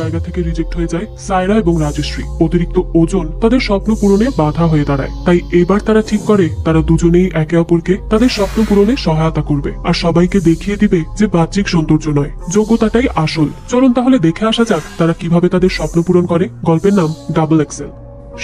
জায়গা থেকে রিজেক্ট হয়ে যায় সায়রা এবং রাজশ্রী। অতিরিক্ত ওজন তাদের স্বপ্ন পূরণে বাধা হয়ে দাঁড়ায়। তাই এবার তারা ঠিক করে তারা দুজনেই একে অপরকে তাদের স্বপ্ন পূরণে সহায়তা করবে আর সবাইকে দেখিয়ে দিবে যে বাহ্যিক সৌন্দর্য নয়, যোগ্যতাটাই আসল। চলুন তাহলে দেখে আসা যাক তারা কিভাবে তাদের স্বপ্ন পূরণ করে। গল্পের নাম ডাবল এক্সেল।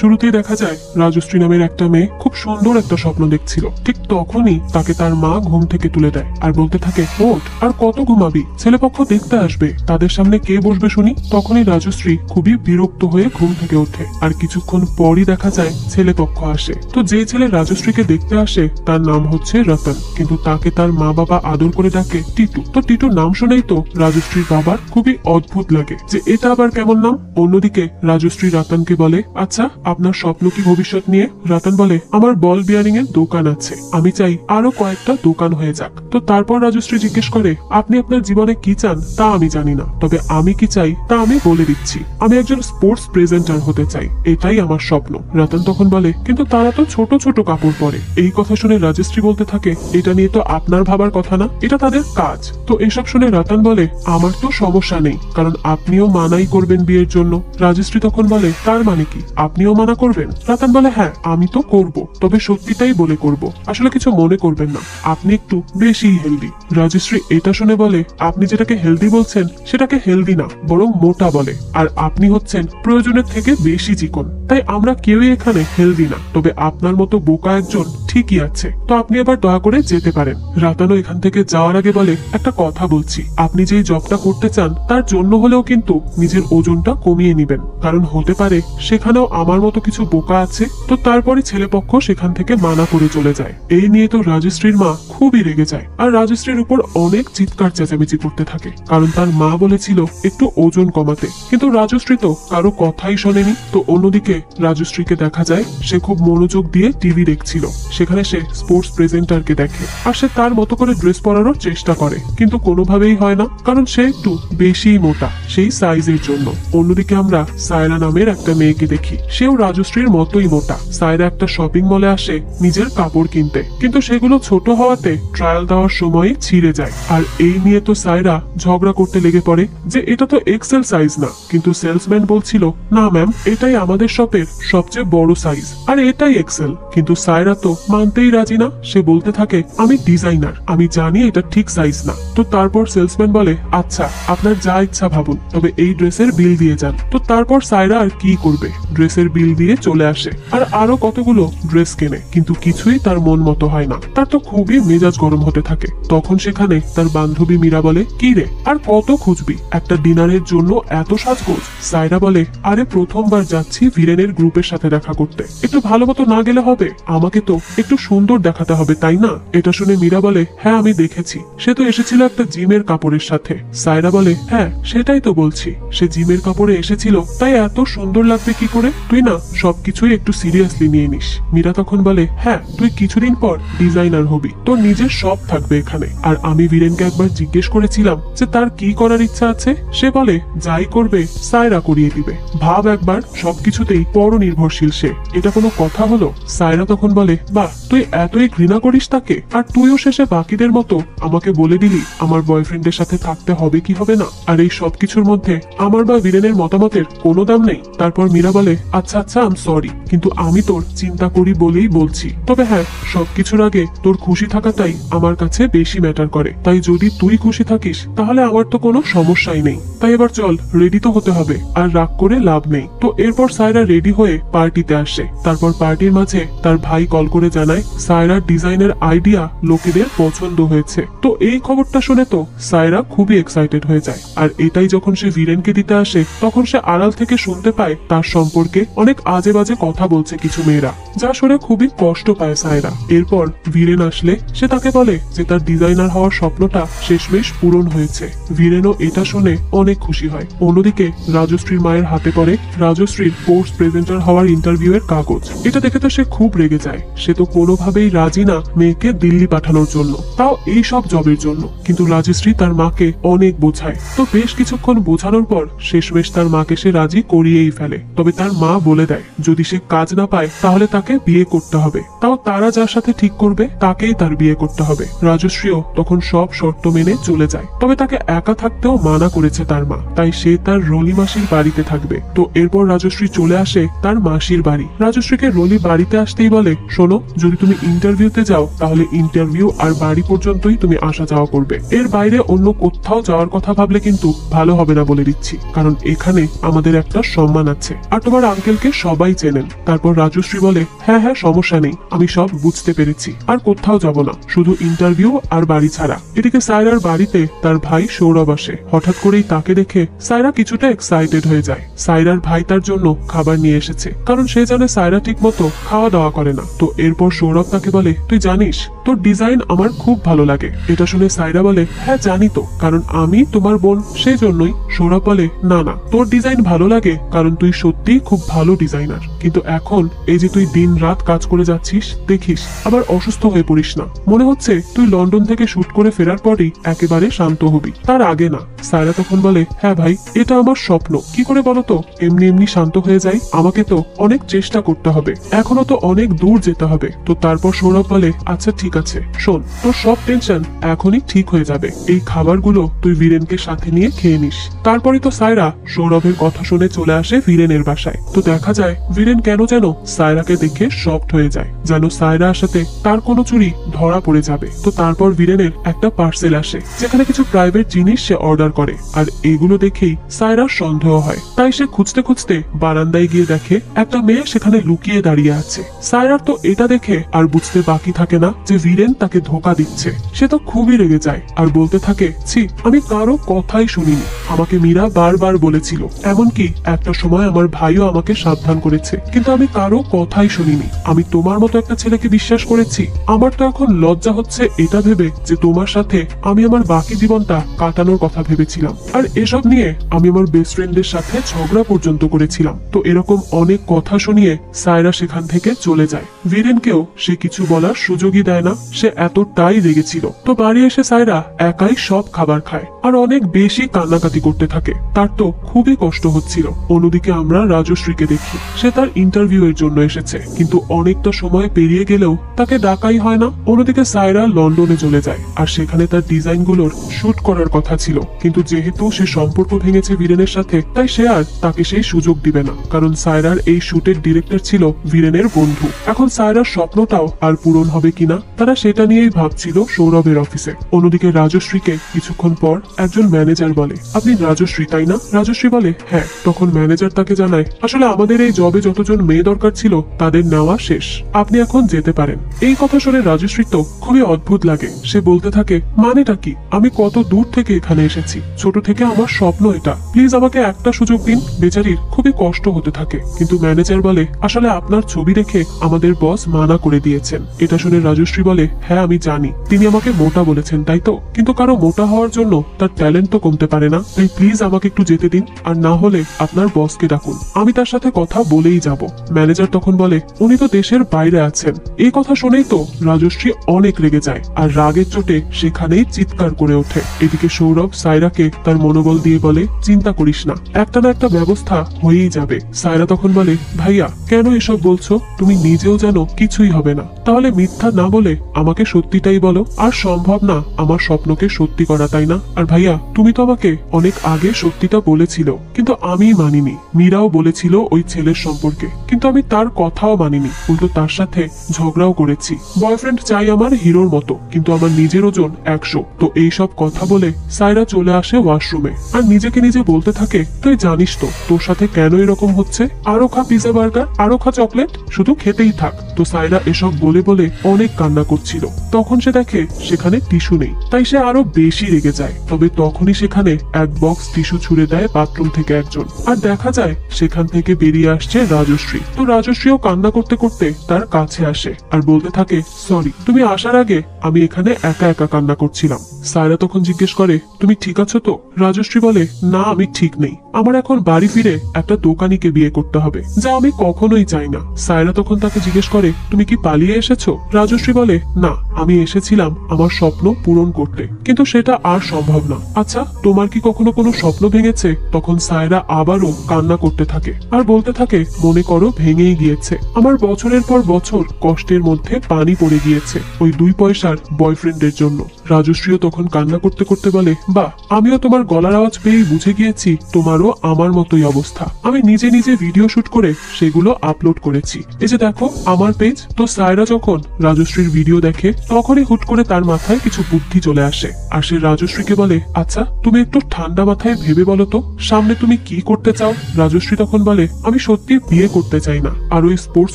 শুরুতেই দেখা যায় রাজশ্রী নামের একটা মেয়ে খুব সুন্দর একটা স্বপ্ন দেখছিল। ঠিক তখনই তাকে তার মা ঘুম থেকে তুলে দেয় আর বলতে থাকে, ওঠ, আর কত ঘুমাবি, ছেলেপক্ষ দেখতে আসবে, তাদের সামনে কে বসবে শুনি। তখনই রাজশ্রী খুবই বিরক্ত হয়ে ঘুম থেকে ওঠে আর কিছুক্ষণ পরই দেখা যায় ছেলেপক্ষ আসে। তো যে ছেলে রাজশ্রীকে দেখতে আসে তার নাম হচ্ছে রতন, কিন্তু তাকে তার মা বাবা আদর করে ডাকে টিটু। তো টিটুর নাম শুনেই তো রাজশ্রীর বাবার খুবই অদ্ভুত লাগে যে এটা আবার কেমন নাম। অন্যদিকে রাজশ্রী রতনকে বলে, আচ্ছা আপনার স্বপ্ন কি ভবিষ্যৎ নিয়ে? রতন বলে, আমার বল বিয়ারিং এর দোকান আছে, আমি চাই আরো কয়েকটা দোকান হয়ে যাক। তো তারপর রাজশ্রী জিজ্ঞেস করে, আপনি আপনার জীবনে কি চান তা আমি জানি না, তবে আমি কি চাই তা আমি বলে দিচ্ছি, আমি একজন স্পোর্টস প্রেজেন্টার হতে চাই, এটাই আমার স্বপ্ন। রতন তখন বলে, কিন্তু তারা তো ছোট ছোট কাপড় পরে। এই কথা শুনে রাজশ্রী বলতে থাকে, এটা নিয়ে তো আপনার ভাবার কথা না, এটা তাদের কাজ। তো এসব শুনে রতন বলে, আমার তো সমস্যা নেই, কারণ আপনিও মানাই করবেন বিয়ের জন্য। রাজশ্রী তখন বলে, তার মানে কি আপনিও মানা করবেন? রতন বলে, হ্যাঁ আমি তো করব, তবে সত্যিটাই বলে করব, আসলে কিছু মনে করবেন না, আপনি একটু বেশি হেলদি। রাজশ্রী এটা শুনে বলে, আপনি যেটাকে হেলদি বলছেন সেটাকে হেলদি না বরং মোটা বলে, আর আপনি হচ্ছেন প্রয়োজনের থেকে বেশি চিকন, তাই আমরা কেউই এখানে হেলদি না, তবে আপনার মতো বোকা একজন ঠিকই আছে, তো আপনি এবার দয়া করে যেতে পারেন। রাতানো এখান থেকে যাওয়ার আগে বলে, একটা কথা বলছি, আপনি যেই জবটা করতে চান তার জন্য হলেও কিন্তু নিজের ওজনটা কমিয়ে নিবেন, কারণ হতে পারে সেখানেও আমার মতো কিছু বোকা আছে। তো তারপরে ছেলেপক্ষ সেখান থেকে মানা করে চলে যায়। এই নিয়ে তো রাজশ্রীর মা খুবই রেগে যায় আর রাজশ্রীর উপর অনেক চিৎকার চেঁচামেচি করতে থাকে, কারণ তার মা বলেছিল একটু ওজন কমাতে, কিন্তু রাজশ্রী তো কারো কথাই শোনেনি। তো অন্যদিকে রাজশ্রীকে দেখা যায় সে খুব মনোযোগ দিয়ে টিভি দেখছিল, সেখানে সে স্পোর্টস প্রেজেন্টারকে দেখে আর সে তার মতো করে ড্রেস পরানোর চেষ্টা করে, কিন্তু কোনোভাবেই হয় না, কারণ সে একটু বেশি মোটা সেই সাইজের জন্য। অন্যদিকে আমরা সায়রা নামের একটা মেয়েকে দেখি, সেও রাজশ্রীর মতোই মোটা। সায়রা একটা শপিং মলে আসে নিজের কাপড় কিনতে, কিন্তু সেগুলো ছোট হওয়াতে ট্রায়াল দেওয়ার সময় ছিঁড়ে যায়, আর এই নিয়ে তো সায়রা ঝগড়া করতে লেগে পড়ে যে এটা তো এক্সেল সাইজ না, কিন্তু সেলসম্যান বলছিল, না ম্যাম এটাই আমাদের শপের সবচেয়ে বড় সাইজ আর এটাই এক্সেল। কিন্তু সায়রা তো মানতেই রাজি না, সে বলতে থাকে, আমি ডিজাইনার, আমি জানি এটা ঠিক সাইজ না। তো তারপর সেলসম্যান বলে, আচ্ছা আপনার যা ইচ্ছা ভাবুন, তবে এই ড্রেসের বিল দিয়ে যান। তো তারপর সায়রা আর কি করবে, ড্রেসের বিল দিয়ে চলে আসে আর আরো কতগুলো ড্রেস কেনে, কিন্তু কিছুই তার মন মতো হয় না, তার তো খুবই মেজাজ গরম হতে থাকে। তখন সেখানে তার বান্ধবী মীরা বলে, কি রে আর কত খুঁজবি, একটা ডিনারের জন্য এত সাজগোজ? সায়রা বলে, আরে প্রথমবার যাচ্ছি ভিরেনের গ্রুপের সাথে দেখা করতে, একটু ভালো মতো না গেলে হবে, আমাকে তো একটু সুন্দর দেখাতে হবে তাই না? এটা শুনে মীরা বলে, হ্যাঁ আমি দেখেছি, সে তো এসেছিল একটা জিমের কাপড়ের সাথে। সায়রা বলে, হ্যাঁ সেটাই তো বলছি, সে জিমের কাপড়ে এসেছিল, তাই এত সুন্দর লাগবে কি করে? তুই না সবকিছুই একটু সিরিয়াসলি নিয়ে নিস। মীরা তখন বলে, হ্যাঁ তুই কিছুদিন পর ডিজাইনার হবি, তোর নিজের সব থাকবে এখানে। আর আমি বীরেনকে একবার জিজ্ঞেস করেছিলাম যে তার কি করার ইচ্ছা আছে, সে বলে যাই করবে সায়রা করিয়ে দিবে। ভাব একবার, সবকিছুতেই পরনির্ভরশীল সে, এটা কোনো কথা হলো? সায়রা তখন বলে, বাহ তুই এতই ঘৃণা করিস তাকে, আর তুইও শেষে বাকিদের মতো আমাকে বলে দিলি আমার বয়ফ্রেন্ডের সাথে থাকতে হবে কি হবে না, আর এই সবকিছুর মধ্যে আমার বা বীরেনের মতামতের কোনো দাম নেই। তারপর মীরা বলে, আচ্ছা আচ্ছা আই এম সরি, কিন্তু আমি তোর চিন্তা করি বলেই বলছি, তবে হ্যাঁ সবকিছুর আগে তোর খুশি থাকাটাই আমার কাছে বেশি ম্যাটার করে, তাই যদি তুই খুশি থাকিস তাহলে আমার তো কোনো সমস্যাই নেই। তাই এবার চল, রেডি তো হতে হবে, আর রাগ করে লাভ নেই। তো এরপর সায়রা রেডি হয়ে পার্টিতে আসে। তারপর পার্টির মাঝে তার ভাই কল করে জানায় সায়রার ডিজাইনের আইডিয়া লোকেদের পছন্দ হয়েছে। তো এই খবরটা শুনে তো সায়রা খুবই এক্সাইটেড হয়ে যায়, আর এটাই যখন সে বীরেনকে দিতে আসে তখন সে আড়াল থেকে শুনতে পায় তার সম্পর্কে অনেক আজে বাজে কথা বলছে কিছু মেয়েরা, যা শুনে খুবই কষ্ট পায় সায়রা। এরপর বীরেন আসলে সে তাকে বলে যে তার ডিজাইনার হওয়ার স্বপ্নটা শেষমেশ পূরণ হয়েছে। বীরেনও এটা শুনে অনেক খুশি হয়। অন্যদিকে রাজশ্রীর মায়ের হাতে পড়ে রাজশ্রীর স্পোর্টস প্রেজেন্টার হওয়ার ইন্টারভিউ এর কাগজ। এটা দেখে তো সে খুব রেগে যায়, সে তো তো কোনোভাবেই রাজি না মেয়েকে দিল্লি পাঠানোর জন্য, তাও এই সব জবের জন্য। কিন্তু রাজশ্রী তার মাকে অনেক বোঝায়, তো বেশ কিছুক্ষণ বোঝানোর পর শেষমেশ তার মাকে সে রাজি করিয়েই ফেলে। তবে তার মা বলে দেয় যদি সে কাজ না পায় তাহলে তাকে বিয়ে করতে হবে, তাও তারা যার সাথে ঠিক করবে তাকেই তার বিয়ে করতে হবে। রাজশ্রীও তখন সব শর্ত মেনে চলে যায়। তবে তাকে একা থাকতেও মানা করেছে তার মা, তাই সে তার রলি মাসির বাড়িতে থাকবে। তো এরপর রাজশ্রী চলে আসে তার মাসির বাড়ি। রাজশ্রীকে রলি বাড়িতে আসতেই বলে, শোনো, যদি তুমি ইন্টারভিউতে যাও তাহলে ইন্টারভিউ আর বাড়ি পর্যন্তই তুমি আসা যাওয়া করবে, এর বাইরে অন্য কোথাও যাওয়ার কথা ভাবলে কিন্তু ভালো হবে না বলে দিচ্ছি, কারণ এখানে আমাদের একটা সম্মান আছে আর তোমার আঙ্কেলকে সবাই চেনেন। তারপর রাজশ্রী বলে, হ্যাঁ হ্যাঁ সমস্যা নেই, আমি সব বুঝতে পেরেছি, আর কোথাও যাব না, শুধু ইন্টারভিউ আর বাড়ি ছাড়া। এদিকে সায়রার বাড়িতে তার ভাই সৌরভ আসে। হঠাৎ করেই তাকে দেখে সায়রা কিছুটা এক্সাইটেড হয়ে যায়। সায়রার ভাই তার জন্য খাবার নিয়ে এসেছে, কারণ সে জানে সায়রা ঠিক মতো খাওয়া দাওয়া করে না। তো এরপর সৌরভ তাকে বলে, তুই জানিস তোর ডিজাইন আমার খুব ভালো লাগে। এটা শুনে সায়রা বলে, হ্যাঁ জানি তো, কারণ আমি তোমার বোন, সেই জন্যই। সৌরভ বলে, না না, তোর ডিজাইন ভালো লাগে কারণ তুই সত্যিই খুব ভালো ডিজাইনার, কিন্তু এখন এই যে তুই দিন রাত কাজ করে যাচ্ছিস, দেখিস আবার অসুস্থ হয়ে পড়িস না। মনে হচ্ছে তুই লন্ডন থেকে শুট করে ফেরার পরই একেবারে শান্ত হবি, তার আগে না। সায়রা তখন বলে, হ্যাঁ ভাই, এটা আমার স্বপ্ন, কি করে বলো তো এমনি এমনি শান্ত হয়ে যাই, আমাকে তো অনেক চেষ্টা করতে হবে, এখনো তো অনেক দূর যেতে হবে। তো তারপর সৌরভ বলে, আচ্ছা ঠিক আছে, শোন, তোর সব টেনশন এখনই ঠিক হয়ে যাবে, এই খাবারগুলো তুই বীরেনকে সাথে নিয়ে খেয়ে নিস। তারপরে তো সায়রা সৌরভের কথা শুনে চলে আসে বীরেনের বাসায়। তো দেখা যায় বীরেন কেন যেন সায়রাকে দেখে শকড হয়ে যায়, যেন সায়রার সাথে তার কোনো চুরি ধরা পড়ে যাবে। তো তারপর বীরেনের একটা পার্সেল আসে, যেখানে কিছু প্রাইভেট জিনিস সে অর্ডার করে, আর এগুলো দেখেই সায়রার সন্দেহ হয়। তাই সে খুঁজতে খুঁজতে বারান্দায় গিয়ে দেখে একটা মেয়ে সেখানে লুকিয়ে দাঁড়িয়ে আছে। সায়রার তো এটা দেখে আর বুঝতে বাকি থাকে না যে বীরেন তাকে ধোকা দিচ্ছে। সে তো খুবই রেগে যায় আর বলতে থাকে, ছি, আমি কারো কথাই শুনিনি, আমাকে মীরা বারবার বলেছিল, এমনকি একটা সময় আমার ভাইও আমাকে সাবধান করেছে, কিন্তু আমি কারো কথাই শুনিনি। আমি তোমার মতো একটা ছেলেকে বিশ্বাস করেছি। আমার তো এখন লজ্জা হচ্ছে এটা ভেবে যে তোমার সাথে আমি আমার বাকি জীবনটা কাটানোর কথা ভেবেছিলাম, আর এসব নিয়ে আমি আমার বেস্ট ফ্রেন্ডের সাথে ঝগড়া পর্যন্ত করেছিলাম। তো এরকম অনেক কথা শুনিয়ে সায়রা সেখান থেকে চলে যায়। বীরেনকেও সে কিছু বলার সুযোগই দেয় না, সে এতটাই রেগেছিল। তো বাড়ি এসে সায়রা একাই সব খাবার খায় আর অনেক বেশি কান্নাকাটি করতে থাকে। তার তো খুবই কষ্ট হচ্ছিল। অন্যদিকে আমরা রাজশ্রীকে দেখি, সে তার ইন্টারভিউ এর জন্য এসেছে, কিন্তু অনেকটা সময় পেরিয়ে গেলেও তাকে ডাকাই হয় না। অন্যদিকে সায়রা লন্ডনে চলে যায়, আর সেখানে তার ডিজাইনগুলোর শুট করার কথা ছিল, কিন্তু যেহেতু সে সম্পর্ক ভেঙেছে বীরেনের সাথে, তাই সে আর তাকে সেই সুযোগ দিবে না, কারণ সায়রার এই শুটের ডিরেক্টর ছিল বীরেনের বন্ধু। এখন সায়রার স্বপ্নটাও আর পূরণ হবে কিনা তারা সেটা নিয়েই ভাবছিল সৌরভের অফিসে। অন্যদিকে রাজশ্রীকে কিছুক্ষণ পর একজন ম্যানেজার বলে, আপনি রাজশ্রী তাই না? রাজশ্রী বলে, হ্যাঁ। তখন ম্যানেজার তাকে জানায়, আসলে আমাদের এই জবে যতজন মেয়ে দরকার ছিল তাদের নেওয়া শেষ, আপনি এখন যেতে পারেন। এই কথা শুনে রাজশ্রী তো খুবই অদ্ভুত লাগে। সে বলতে থাকে, মানেটা কি? আমি কত দূর থেকে এখানে এসেছি, ছোট থেকে আমার স্বপ্ন এটা, প্লিজ আমাকে একটা সুযোগ দিন। বেচারির খুবই কষ্ট হতে থাকে, কিন্তু ম্যানেজার বলে, আসলে আপনার ছবি দেখে আমাদের বস মানা করে দিয়েছেন। এটা শুনে রাজশ্রী বলে, হ্যাঁ আমি জানি, তিনি আমাকে মোটা বলেছেন তাই তো, কিন্তু কারো মোটা হওয়ার জন্য তার ট্যালেন্ট তো কমতে পারে না, তাই প্লিজ আমাকে একটু যেতে দিন, আর না হলে আপনার বসকে ডাকুন, আমি তার সাথে কথা বলেই যাব। ম্যানেজার তখন বলে, উনি তো দেশের বাইরে আছেন। এই কথা শুনেই তো রাজশ্রী অনেক রেগে যায়, আর রাগের চোটে সেখানেই চিৎকার করে ওঠে। এদিকে সৌরভ সায়রাকে তার মনোবল দিয়ে বলে, চিন্তা করিস না, একটা না একটা ব্যবস্থা হয়েই যাবে। সায়রা তখন বলে, ভাইয়া কেন এসব বলছো? তুমি নিজেও জানো কিছুই হবে না, তাহলে মিথ্যা না বলে আমাকে সত্যিটাই বলো। আর সম্ভব না আমার স্বপ্নকে সত্যি করা, তাই না? আর ভাইয়া তুমি তো আমাকে অনেক আগে সত্যিটা বলেছিল, কিন্তু আমি মানিনি। মীরাও বলেছিল ওই ছেলের সম্পর্কে, কিন্তু আমি তার কথাও মানিনি, উল্টো তার সাথে ঝগড়াও করেছি। বয়ফ্রেন্ড চাই আমার হিরোর মতো, কিন্তু আমার নিজের ওজন 100। তো এইসব কথা বলে সায়রা চলে আসে ওয়াশরুমে, আর নিজেকে নিজে বলতে থাকে, তুই জানিস তো তোর সাথে কেন এরকম হচ্ছে, আরো খা পিজা বার্গার, আরো খা চকলেট, শুধু খেতেই থাক। তো সায়রা এসব বলে বলে অনেক কান্না করছিল। তখন সে দেখে সেখানে টিস্যু নেই, তাই সে আরো বেশি রেগে যায়। তবে তখনই সেখানে এক বক্স টিস্যু ছুড়ে দেয় বাথরুম থেকে একজন, আর দেখা যায় সেখান থেকে বেরিয়ে আসছে রাজশ্রী। তো রাজশ্রীও কান্না করতে করতে তার কাছে আসে আর বলতে থাকে, সরি, তুমি আসার আগে আমি এখানে একা একা কান্না করছিলাম। সায়রা তখন জিজ্ঞেস করে, তুমি ঠিক আছো তো? রাজশ্রী বলে, না আমি ঠিক নেই, আমার এখন বাড়ি ফিরে একটা দোকানিকে বিয়ে করতে হবে, যা আমি কখনোই চাই না। সায়রা তখন তাকে জিজ্ঞেস করে, তুমি কি পালিয়ে এসেছো? রাজশ্রী বলে, না, আমি এসেছিলাম আমার স্বপ্ন পূরণ করতে, কিন্তু সেটা আর সম্ভব না। আচ্ছা, তোমার কি কখনো কোনো স্বপ্ন ভেঙেছে? তখন সায়রা আবারও কান্না করতে থাকে আর বলতে থাকে, মনে করো ভেঙেই গিয়েছে। আমার বছরের পর বছর কষ্টের মধ্যে পানি পড়ে গিয়েছে ওই 2 পয়সার বয়ফ্রেন্ডের জন্য। রাজশ্রীও তখন কান্না করতে করতে বলে, বাহ, আমিও তোমার গলার আওয়াজ পেয়েই বুঝে গিয়েছি তোমারও আমার মতোই অবস্থা। আমি নিজে নিজে ভিডিও শুট করে সেগুলো আপলোড করেছি, এই যে দেখো আমার পেজ। তো সায়রা যখন রাজশ্রীর ভিডিও দেখে তখনই হুট করে তার মাথায় কিছু বুদ্ধি চলে আসে আর সে রাজশ্রীকে বলে, আচ্ছা তুমি একটু ঠান্ডা মাথায় ভেবে বলো তো সামনে তুমি কি করতে চাও? রাজশ্রী তখন বলে, আমি সত্যি বিয়ে করতে চাই না, আর ওই স্পোর্টস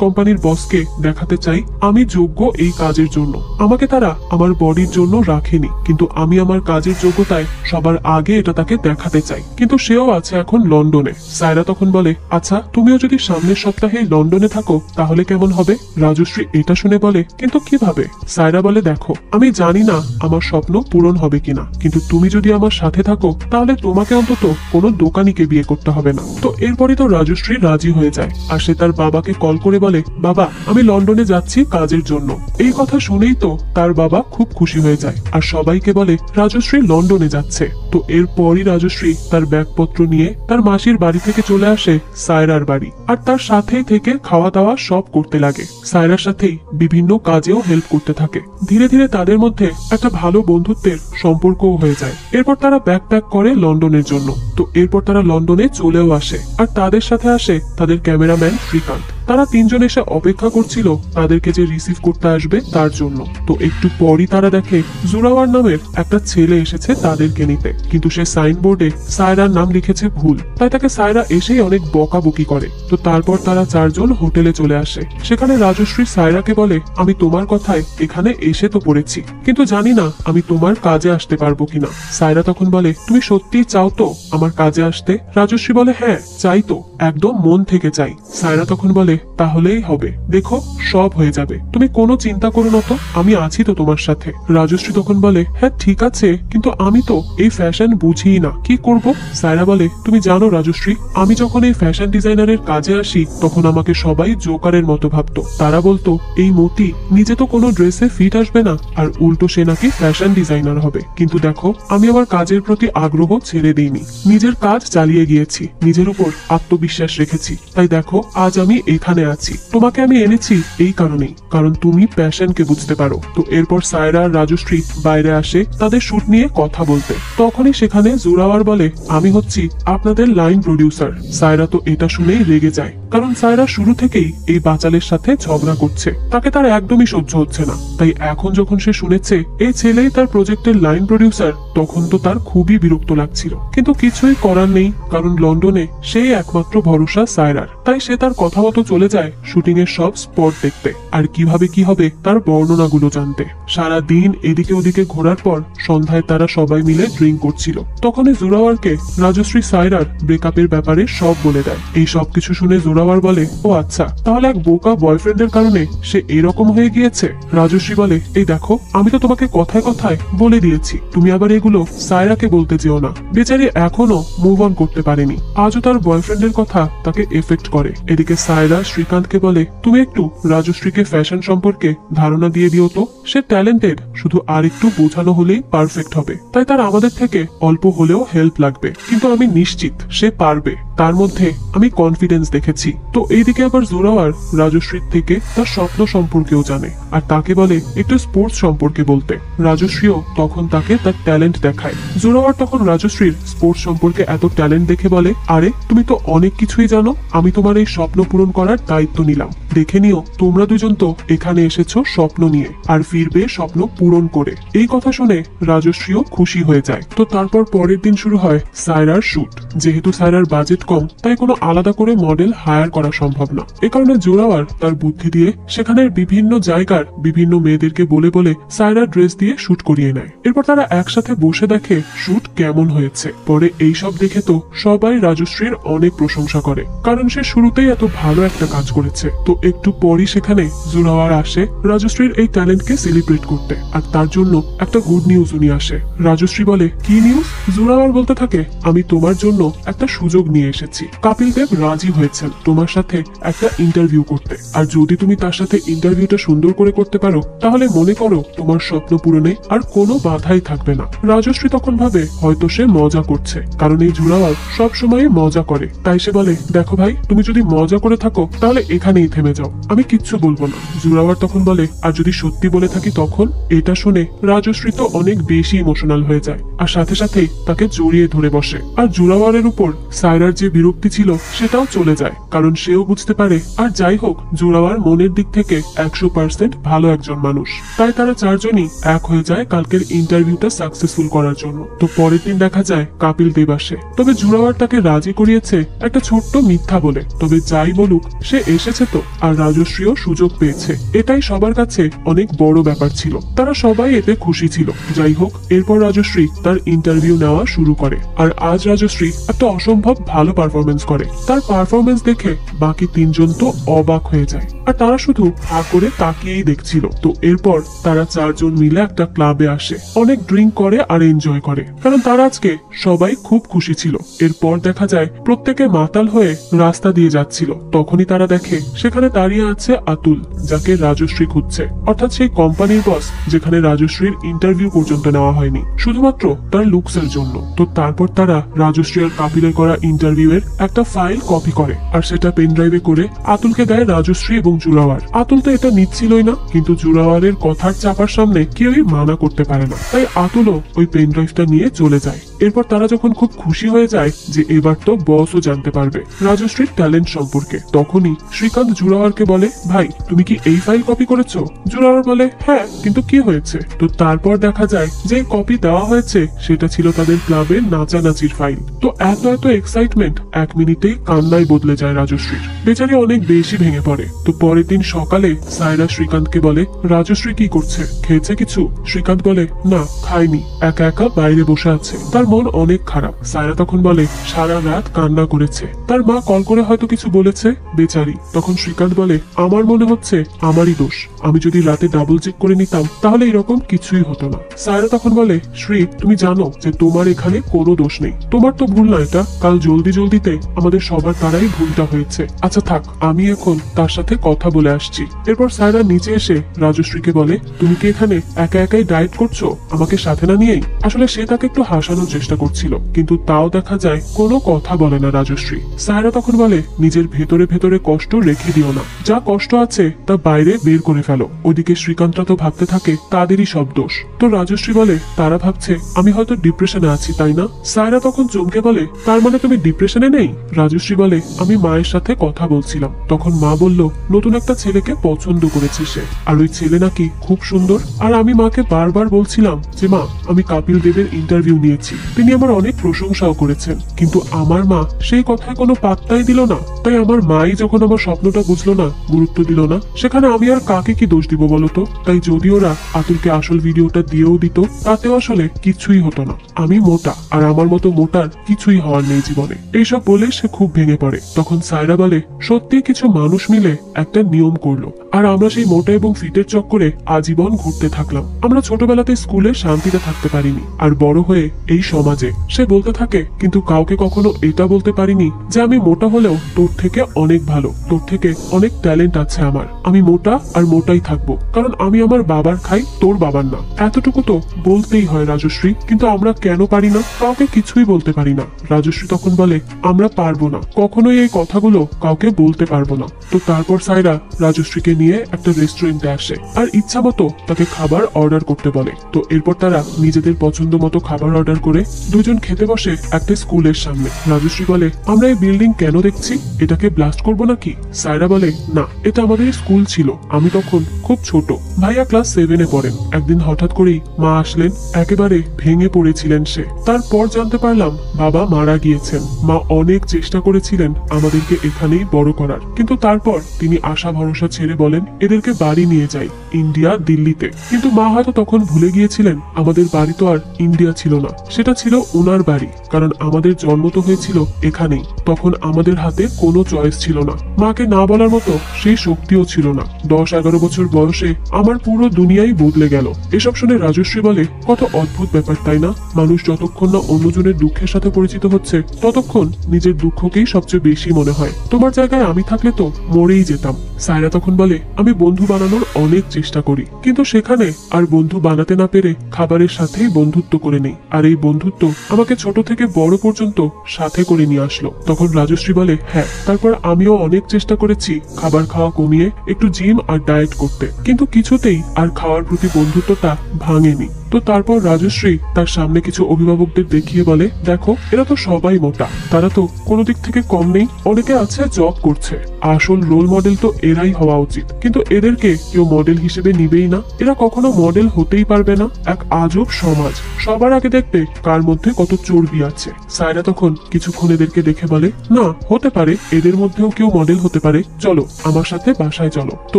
কোম্পানির বসকে দেখাতে চাই আমি যোগ্য এই কাজের জন্য। আমাকে তারা আমার বডির জন্য রাখেনি, কিন্তু আমি আমার কাজের যোগ্যতায় সবার আগে এটা তাকে দেখাতে চাই। কিন্তু সেও আছে এখন লন্ডনে। সায়রা তখন বলে, আচ্ছা তুমিও যদি সামনের সপ্তাহে লন্ডনে থাকো তাহলে কেমন হবে? রাজশ্রী এটা শুনে বলে, কিন্তু কিভাবে? সায়রা বলে, দেখো আমি জানি না আমার স্বপ্ন পূরণ হবে কিনা, কিন্তু তুমি যদি আমার সাথে থাকো তাহলে তোমাকে অন্তত কোনো দোকানিকে বিয়ে করতে হবে না। তো এরপরই তো রাজশ্রী রাজি হয়ে যায় আর সে তার বাবাকে কল করে বলে, বাবা আমি লন্ডনে যাচ্ছি কাজের জন্য। এই কথা শুনেই তো তার বাবা খুব খুশি হয়ে যায় আর সবাইকে বলে রাজশ্রী লন্ডনে যাচ্ছে। তো এরপরই রাজশ্রী তার ব্যাগপত্র নিয়ে তার মাসির বাড়ি থেকে চলে আসে সায়রার বাড়ি আর তার সাথেই থেকে খাওয়া দাওয়া সব করতে লাগে। সায়রার সাথেই বিভিন্ন কাজেও হেল্প করতে থাকে। ধীরে ধীরে তাদের মধ্যে একটা ভালো বন্ধুত্বের সম্পর্কও হয়ে যায়। এরপর তারা ব্যাগ প্যাক করে লন্ডনের জন্য। তো এরপর তারা লন্ডনে চলেও আসে আর তাদের সাথে আসে তাদের ক্যামেরাম্যান শ্রীকান্ত। তারা 3 জন এসে অপেক্ষা করছিল তাদেরকে যে রিসিভ করতে আসবে তার জন্য। তো একটু পরই তারা দেখে জোরাওয়ার নামের একটা ছেলে এসেছে তাদেরকে নিতে, কিন্তু সে সাইনবোর্ডে সায়রার নাম লিখেছে ভুল, তাই তাকে সায়রা এসেই অনেক বকাবকি করে। তো তারপর তারা 4 জন হোটেলে চলে আসে। সেখানে রাজশ্রী সায়রাকে বলে, আমি তোমার কথায় এখানে এসে তো পড়েছি, কিন্তু জানি না আমি তোমার কাজে আসতে পারবো কিনা। সায়রা তখন বলে, তুমি সত্যিই চাও তো আমার কাজে আসতে? রাজশ্রী বলে, হ্যাঁ চাই তো, একদম মন থেকে চাই। সায়রা তখন বলে, তাহলেই হবে, দেখো সব হয়ে যাবে, তুমি কোনো চিন্তা করো না তো, আমি আছি তো তোমার সাথে। রাজশ্রী তখন বলে, হ্যাঁ ঠিক আছে, কিন্তু আমি তো এই ফ্যাশন বুঝিই না, কি করব? সায়রা বলে, তুমি জানো রাজশ্রী, আমি যখন এই ফ্যাশন ডিজাইনারের কাজে আসি তখন আমাকে সবাই জোকারের মতো ভাবতো। তারা বলতো এই মতি নিজে তো কোনো ড্রেসে ফিট আসবে না, আর উল্টো সে নাকি ফ্যাশন ডিজাইনার হবে। কিন্তু দেখো আমি আমার কাজের প্রতি আগ্রহ ছেড়ে দিইনি, নিজের কাজ চালিয়ে গিয়েছি, নিজের উপর আত্মবিশ্বাস রেখেছি, তাই দেখো আজ আমি এখানে আছি। তোমাকে আমি এনেছি এই কারণেই, কারণ তুমি প্যাশনকে বুঝতে পারো। তো এরপর সায়রা আর রাজশ্রী বাইরে আসে তাদের শুট নিয়ে কথা বলতে। তখনই সেখানে জোরাওয়ার বলে, আমি হচ্ছি আপনাদের লাইন প্রডিউসার। সায়রা তো এটা শুনেই রেগে যায়, কারণ সায়রা শুরু থেকেই এই বাচালের সাথে ঝগড়া করছে, তাকে তার একদমই সহ্য হচ্ছে না। তাই এখন যখন সে শুনেছে এই ছেলেই তার প্রজেক্টের লাইন প্রডিউসার, তখন তো তার খুবই বিরক্ত লাগছিল, কিন্তু কিছুই করার নেই, কারণ লন্ডনে সেই একমাত্র ভরসা সায়রার। তাই সে তার কথা মতো চলে যায় শুটিং এর সব স্পট দেখতে আর কিভাবে কি হবে তার বর্ণনাগুলো জানতে। সারা দিন এদিকে ওদিকে ঘোরার পর সন্ধ্যায় তারা সবাই মিলে ড্রিঙ্ক করছিল। তখনই জোরাওয়ারকে রাজশ্রী সায়রার ব্রেকআপের ব্যাপারে সব বলে দেয়। এই সবকিছু শুনে জোরাওয়ার বলে, ও আচ্ছা, তাহলে এক বোকা বয়ফ্রেন্ডের কারণে সে এরকম হয়ে গিয়েছে। রাজশ্রী বলে, এই দেখো আমি তো তোমাকে কথায় কথায় বলে দিয়েছি, তুমি আবার এগুলো সায়রাকে বলতে যেও না। বেচারি এখনো মুভ অন করতে পারেনি, আজও তার বয়ফ্রেন্ডের কথা তাকে এফেক্ট করে। এদিকে সায়রা শ্রীকান্তকে বলে, তুমি একটু রাজশ্রীকে ফ্যাশন সম্পর্কে ধারণা দিয়ে দিও তো, সে ট্যালেন্টেড, শুধু আর একটু বোঝানো হলেই পারফেক্ট হবে, তাই তার আমাদের থেকে অল্প হলেও হেল্প লাগবে, কিন্তু আমি নিশ্চিত সে পারবে, তার মধ্যে আমি কনফিডেন্স দেখেছি। তো এইদিকে আবার জোরাওয়ার রাজশ্রীর থেকে তার স্বপ্ন সম্পর্কেও জানে আর তাকে বলে একটু স্পোর্টস সম্পর্কে বলতে। রাজশ্রীও তখন তাকে তার ট্যালেন্ট দেখায়। জোরাওয়ার তখন রাজশ্রীর স্পোর্টস সম্পর্কে এত ট্যালেন্ট দেখে বলে, আরে তুমি তো অনেক কিছুই জানো, আমি তোমার এই স্বপ্ন পূরণ করার দায়িত্ব নিলাম, দেখে নিও তোমরা দুজন তো এখানে এসেছো স্বপ্ন নিয়ে আর ফিরবে স্বপ্ন পূরণ করে। এই কথা শুনে রাজশ্রীও খুশি হয়ে যায়। তো তারপর পরের দিন শুরু হয় সায়রার শুট। যেহেতু সায়রার বাজেট কম, তাই কোনো আলাদা করে মডেল হায়ার করা সম্ভব না। এ কারণে জোরাওয়ার তার বুদ্ধি দিয়ে সেখানের বিভিন্ন জায়গার বিভিন্ন মেয়েদেরকে বলে বলে সায়রার ড্রেস দিয়ে শুট করিয়ে নেয়। এরপর তারা একসাথে বসে দেখে শুট কেমন হয়েছে। পরে এইসব দেখে তো সবাই রাজশ্রীর অনেক প্রশংসা করে, কারণ সে শুরুতেই এত ভালো একটা কাজ করেছে। তো একটু পরই সেখানে জোরাওয়ার আসে রাজশ্রীর এই ট্যালেন্টকে সেলিব্রেট করতে, আর তার জন্য একটা গুড নিউজ নিয়ে আসে। রাজশ্রী বলে, কি নিউজ? জোরাওয়ার বলতে থাকে, আমি তোমার জন্য একটা সুযোগ নিয়ে এসেছি। কপিল দেব রাজি হয়েছেন তোমার সাথে একটা ইন্টারভিউ করতে, আর যদি তুমি তার সাথে ইন্টারভিউটা সুন্দর করে করতে পারো তাহলে মনে করো তোমার স্বপ্ন পূরণে আর কোনো বাধাই থাকবে না। রাজশ্রী তখন ভাবে হয়তো সে মজা করছে, কারণ এই জোরাওয়ার সবসময় মজা করে। তাই সে বলে, দেখো ভাই, তুমি যদি মজা করে থাকো তাহলে এখানেই থেমে যাও, আমি কিচ্ছু বলবো না। জোরাওয়ার তখন বলে, আর যদি সত্যি বলে থাকি তখন? এটা শুনে রাজশ্রী তো অনেক বেশি ইমোশনাল হয়ে যায়, আর সাথে সাথেই তাকে জড়িয়ে ধরে বসে। আর জোরাওয়ারের উপর সায়রার যে বিরক্তি ছিল সেটাও চলে যায়, কারণ সেও বুঝতে পারে আর যাই হোক জোরাওয়ার মনের দিক থেকে 100% ভালো একজন মানুষ। তাই তারা চারজনই এক হয়ে যায় কালকের ইন্টারভিউটা সাকসেসফুল করার জন্য। তো পরের দিন দেখা যায় কপিল দেব আসে, তবে জোরাওয়ার তাকে রাজি করিয়েছে একটা ছোট্ট মিথ্যা বলে। তবে যাই বলুক, সে এসেছে তো, আর রাজশ্রীও সুযোগ পেয়েছে, এটাই সবার কাছে অনেক বড় ব্যাপার ছিল। তারা সবাই এতে খুশি ছিল। যাই হোক, এরপর রাজশ্রী তার ইন্টারভিউ নেওয়া শুরু করে, আর আজ রাজশ্রী একটা অসম্ভব ভালো পারফরমেন্স করে। তার পারফরমেন্স দেখে বাকি তিনজন তো অবাক হয়ে যায়, আর তারা শুধু হা করে তাকিয়েই দেখছিল। তো এরপর তারা চারজন মিলে একটা ক্লাবে আসে, অনেক ড্রিঙ্ক করে আর এনজয় করে, কারণ তারা আজকে সবাই খুব খুশি ছিল। এরপর দেখা যায় প্রত্যেকে মাতাল হয়ে রাস্তা দিয়ে যাচ্ছিল, তখনই তারা দেখে সেখানে দাঁড়িয়ে আছে আতুল, যাকে রাজশ্রী খুঁজছে, অর্থাৎ সেই কোম্পানির বস যেখানে রাজশ্রীর ইন্টারভিউ পর্যন্ত নেওয়া হয়নি, শুধুমাত্র তার লুকসের জন্য। তো তারপর তারা রাজশ্রী আর কপিলের করা ইন্টারভিউ এর একটা ফাইল কপি করে, আর সেটা পেন ড্রাইভে করে আতুলকে দেয় রাজশ্রী এবং জোরাওয়ার। আতুল তো এটা নিচ্ছিলই না, কিন্তু জোরাওয়ারের কথার চাপার সামনে কেউই মানা করতে পারে না, তাই আতুলও ওই পেন ড্রাইভটা নিয়ে চলে যায়। এরপর তারা যখন খুব খুশি হয়ে যায় যে এবার তো বসও জানতে পারবে রাজশ্রীর ট্যালেন্ট সম্পর্কে, তখনই শ্রীকান্ত জোরাওয়ারকে বলে, ভাই তুমি কি এই ফাইল কপি করেছো? জোরাওয়ার বলে, হ্যাঁ, কিন্তু কি হয়েছে? তো তারপর দেখা যায় যে কপি দেওয়া হয়েছে সেটা ছিল তাদের ক্লাবের নাচানাচির ফাইল। তো এত এত এক্সাইটমেন্ট 1 মিনিটেই কান্নায় বদলে যায় রাজশ্রীর। বেচারি অনেক বেশি ভেঙে পড়ে। তো পরের দিন সকালে সায়রা শ্রীকান্তকে বলে, রাজশ্রী কি করছে, খেয়েছে কিছু? শ্রীকান্ত বলে, না খায়নি, একা একা বাইরে বসে আছে, তার মন অনেক খারাপ। সায়রা তখন বলে, সারা রাত কান্না করেছে, তার মা কল করে হয়তো কিছু বলেছে বেচারি। তখন শ্রীকান্ত বলে, আমার মনে হচ্ছে আমারই দোষ, আমি যদি রাতে ডাবল চেক করে নিতাম তাহলে এরকম কিছুই হতো না। সায়রা তখন বলে, শ্রী তুমি জানো যে তোমার এখানে কোনো দোষ নেই, তোমার তো ভুল না এটা, কাল জলদিতে আমাদের সবার দ্বারাই ভুলটা হয়েছে। আচ্ছা থাক, আমি এখন তার সাথে কথা বলে আসছি। এরপর সায়রা নিচে এসে রাজশ্রীকে বলে, তুমি কি এখানে একা একাই ডায়েট করছো, আমাকে সাথে না নিয়েই? আসলে সে তাকে একটু হাসানোর চেষ্টা করছিল, কিন্তু তাও দেখা যায় কোনো কথা বলে না রাজশ্রী। সায়রা তখন বলে, নিজের ভেতরে ভেতরে কষ্ট রেখে দিও না, যা কষ্ট আছে তা বাইরে বের করে ফেলো। ওইদিকে শ্রীকান্তরা তো ভাবতে থাকে তাদেরই সব দোষ। তো রাজশ্রী বলে, তারা ভাবছে আমি হয়তো ডিপ্রেশনে আছি, তাই না? সায়রা তখন চমকে বলে, তার মানে তুমি ডিপ্রেশনে নেই? রাজশ্রী বলে, আমি মায়ের সাথে কথা বলছিলাম, তখন মা বলল নতুন একটা ছেলেকে পছন্দ করেছে সে, আর ওই ছেলে নাকি খুব সুন্দর। আর আমি মাকে বারবার বলছিলাম যে মা, আমি কপিল দেবের ইন্টারভিউ নিয়েছি, তিনি আমার অনেক প্রশংসাও করেছেন, কিন্তু আমার মা সেই কথায় কোনো পাত্তাই দিল না। তাই আমার মাই যখন আমার স্বপ্নটা বুঝলো না, গুরুত্ব দিল না, সেখানে আমি আর কাকে কি দোষ দিব বলতো? তাই যদি ওরা আতুলকে আসল ভিডিওটা দিয়েও দিত তাতেও আসলে কিছুই হতো না। আমি মোটা, আর আমার মতো মোটার কিছুই হওয়ার নেই জীবনে। এইসব বলে সে খুব ভেঙে পড়ে। তখন সায়রা বলে, সত্যি কিছু মানুষ মিলে একটা নিয়ম করলো, আর আমরা সেই মোটা এবং ফিটের চক্করে আজীবন ঘুরতে থাকলাম। আমরা ছোটবেলাতে স্কুলে শান্তিতে থাকতে পারিনি, আর বড় হয়ে এই সমাজে। সে বলতে থাকে, কিন্তু কাউকে কখনো এটা বলতে পারিনি যে আমি মোটা হলেও তোর থেকে অনেক ভালো, তোর থেকে অনেক ট্যালেন্ট আছে আমার। আমি মোটা আর মোটাই থাকবো, কারণ আমি আমার বাবার খাই, তোর বাবার না। এতটুকু তো বলতেই হয় রাজশ্রী, কিন্তু আমরা কেন পারি না? কাউকে কিছুই বলতে পারি না। রাজশ্রী তখন বলে, আমরা পারবো না, কখনোই এই কথাগুলো কাউকে বলতে পারবো না। তো তারপর সায়রা রাজশ্রীকে নিয়ে একটা রেস্টুরেন্টে আসে, আর ইচ্ছা মতো তাকে খাবার অর্ডার করতে বলে। তো এরপর তারা নিজেদের পছন্দ মতো খাবার অর্ডার করে দুজন খেতে বসে একটা স্কুলের সামনে। রাজশ্রী বলে, আমরা এই বিল্ডিং কেন দেখছি, এটাকে ব্লাস্ট করবো নাকি? সায়রা বলে, না, এটা আমাদের স্কুল ছিল, আমি তখন খুব ছোট, ভাইয়া ক্লাস 7-এ পড়েন। একদিন হঠাৎ করেই মা আসলেন, একেবারে ভেঙে পড়েছিলেন সে। তারপর জানতে পারলাম বাবা মারা গিয়েছেন। মা অনেক চেষ্টা করেছিলেন আমাদেরকে এখানেই বড় করার, কিন্তু তারপর তিনি আশা ভরসা ছেড়ে বলেন এদেরকে বাড়ি নিয়ে যাই, ইন্ডিয়া, দিল্লিতে। কিন্তু মা হয়তো তখন ভুলে গিয়েছিলেন আমাদের বাড়ি তো আর ইন্ডিয়া ছিল না, সেটা ছিল ওনার বাড়ি, কারণ আমাদের জন্ম তো হয়েছিল এখানেই। তখন আমাদের হাতে কোনো চয়েস ছিল না। মাকে না বলার মতো সেই শক্তিও ছিল না। 10-11 বছর বয়সে আমার পুরো দুনিয়াই বদলে গেল। এসব শুনে রাজশ্রী বলে, কত অদ্ভুত ব্যাপার তাই না? মানুষ যতক্ষণ না অন্যজনের দুঃখের সাথে পরিচিত হচ্ছে ততক্ষণ নিজের দুঃখকেই সবচেয়ে বেশি মনে হয়। তোমার জায়গায় আমি থাকলে তো মরেই যেতাম। সায়রা তখন বলে, আমি বন্ধু বানানোর অনেক চেষ্টা করি, কিন্তু সেখানে আর বন্ধু বানাতে না পেরে খাবারের সাথেই বন্ধুত্ব করে নেই। আর এই বন্ধুত্ব আমাকে ছোট থেকে বড় পর্যন্ত সাথে করে নিয়ে আসলো। তখন রাজশ্রী বলে, হ্যাঁ, তারপর আমিও অনেক চেষ্টা করেছি খাবার খাওয়া কমিয়ে একটু জিম আর ডায়েট করতে, কিন্তু কিছুতেই আর খাওয়ার প্রতি বন্ধুত্বটা ভাঙেনি। তো তারপর রাজশ্রী তার সামনে কিছু অভিভাবকদের দেখিয়ে বলে, দেখো এরা তো সবাই মোটা, তারা তো কোনো দিক থেকে কম নেই, অনেকে আছে জব করছে, আসল রোল মডেল তো এরাই হওয়া উচিত, কিন্তু এদেরকে কেউ মডেল হিসেবে নিবেই না, এরা কখনো মডেল হতেই পারবে না। এক আজব সমাজ, সবার আগে দেখবে কার মধ্যে কত চর্বি আছে। সায়রা তখন কিছুক্ষণ এদেরকে দেখে বলে, না হতে পারে এদের মধ্যেও কেউ মডেল হতে পারে, চলো আমার সাথে বাসায় চলো। তো